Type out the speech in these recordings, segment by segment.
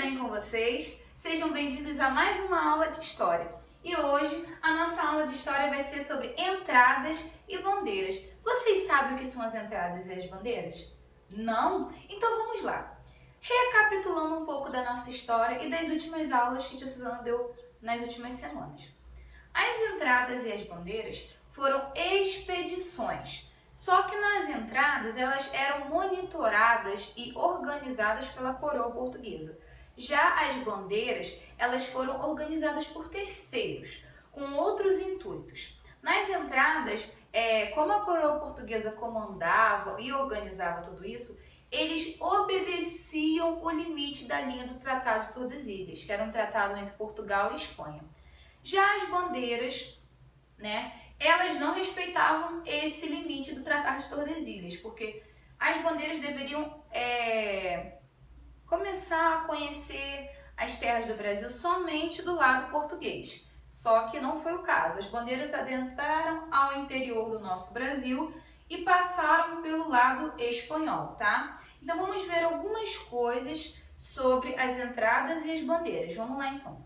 bem com vocês? Sejam bem-vindos a mais uma aula de História. E hoje a nossa aula de História vai ser sobre entradas e bandeiras. Vocês sabem o que são as entradas e as bandeiras? Não? Então vamos lá. Recapitulando um pouco da nossa história e das últimas aulas que a tia Suzana deu nas últimas semanas. As entradas e as bandeiras foram expedições. Só que nas entradas elas eram monitoradas e organizadas pela coroa portuguesa. Já as bandeiras, elas foram organizadas por terceiros, com outros intuitos. Nas entradas, como a coroa portuguesa comandava e organizava tudo isso, eles obedeciam o limite da linha do Tratado de Tordesilhas, que era um tratado entre Portugal e Espanha. Já as bandeiras, elas não respeitavam esse limite do Tratado de Tordesilhas, porque as bandeiras deveriam começar a conhecer as terras do Brasil somente do lado português. Só que não foi o caso. As bandeiras adentraram ao interior do nosso Brasil e passaram pelo lado espanhol, tá? Então vamos ver algumas coisas sobre as entradas e as bandeiras. Vamos lá então.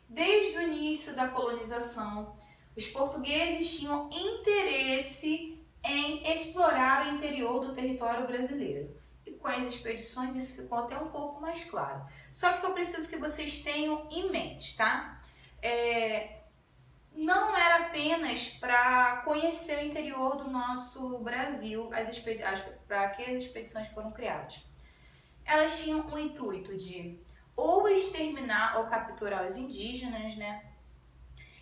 Desde o início da colonização, os portugueses tinham interesse em explorar o interior do território brasileiro. E com as expedições isso ficou até um pouco mais claro. Só que eu preciso que vocês tenham em mente, tá? Não era apenas para conhecer o interior do nosso Brasil para que as expedições foram criadas. Elas tinham o intuito de ou exterminar ou capturar os indígenas,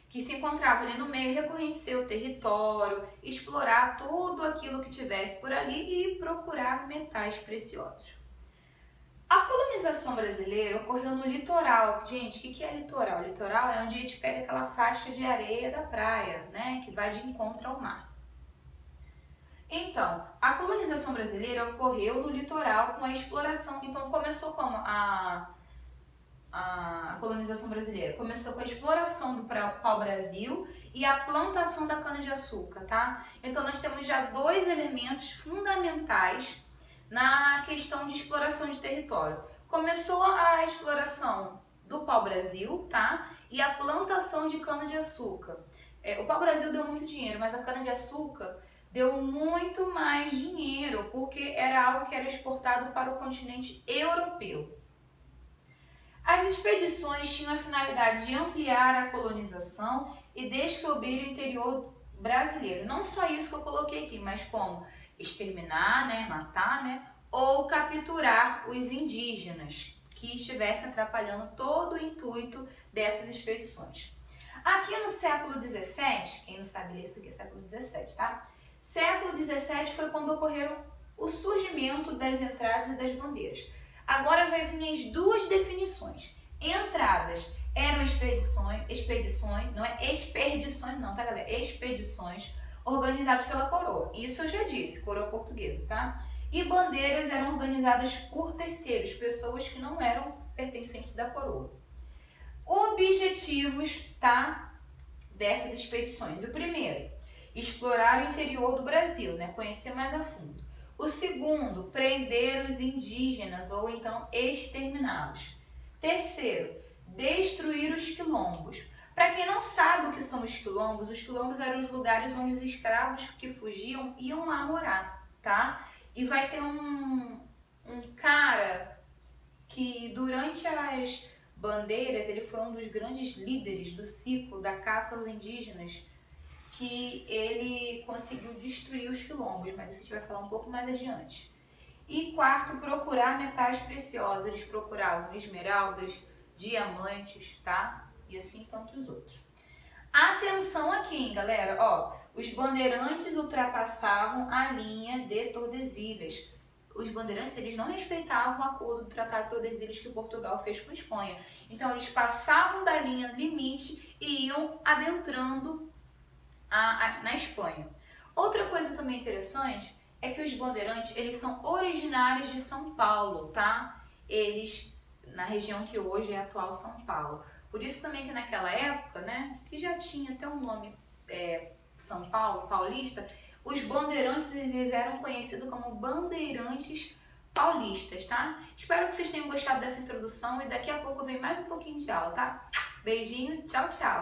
que se encontravam ali no meio, reconhecer o território, explorar tudo aquilo que tivesse por ali e procurar metais preciosos. A colonização brasileira ocorreu no litoral. Gente, o que é litoral? Litoral é onde a gente pega aquela faixa de areia da praia, que vai de encontro ao mar. Então, a colonização brasileira ocorreu no litoral com a exploração. Então, começou como a colonização brasileira? Começou com a exploração do pau-brasil e a plantação da cana-de-açúcar, tá? Então, nós temos já dois elementos fundamentais na questão de exploração de território. Começou a exploração do pau-brasil, tá? E a plantação de cana-de-açúcar. O pau-brasil deu muito dinheiro, mas a cana-de-açúcar deu muito mais dinheiro, porque era algo que era exportado para o continente europeu. As expedições tinham a finalidade de ampliar a colonização e descobrir o interior brasileiro. Não só isso que eu coloquei aqui, mas como exterminar, matar, ou capturar os indígenas que estivessem atrapalhando todo o intuito dessas expedições. Aqui no século XVII, quem não sabe isso aqui é século XVII, tá? Século XVII foi quando ocorreram o surgimento das entradas e das bandeiras. Agora vai vir as duas definições. Entradas eram expedições organizadas pela coroa. Isso eu já disse, coroa portuguesa, tá? E bandeiras eram organizadas por terceiros, pessoas que não eram pertencentes da coroa. Objetivos, tá? Dessas expedições. O primeiro, explorar o interior do Brasil, conhecer mais a fundo. O segundo, prender os indígenas ou então exterminá-los. Terceiro, destruir os quilombos. Para quem não sabe o que são os quilombos eram os lugares onde os escravos que fugiam iam lá morar, tá? E vai ter um cara que durante as bandeiras, ele foi um dos grandes líderes do ciclo da caça aos indígenas, que ele conseguiu destruir os quilombos, mas isso a gente vai falar um pouco mais adiante. E quarto, procurar metais preciosos. Eles procuravam esmeraldas, diamantes, tá? E assim tantos outros. Atenção aqui, hein, galera. Os bandeirantes ultrapassavam a linha de Tordesilhas. Os bandeirantes, eles não respeitavam o acordo do Tratado de Tordesilhas que Portugal fez com a Espanha. Então, eles passavam da linha limite e iam adentrando na Espanha. Outra coisa também interessante é que os bandeirantes, eles são originários de São Paulo, tá? Eles, na região que hoje é a atual São Paulo. Por isso também que naquela época, que já tinha até um nome São Paulo, paulista, os bandeirantes, eles eram conhecidos como bandeirantes paulistas, tá? Espero que vocês tenham gostado dessa introdução e daqui a pouco vem mais um pouquinho de aula, tá? Beijinho, tchau, tchau!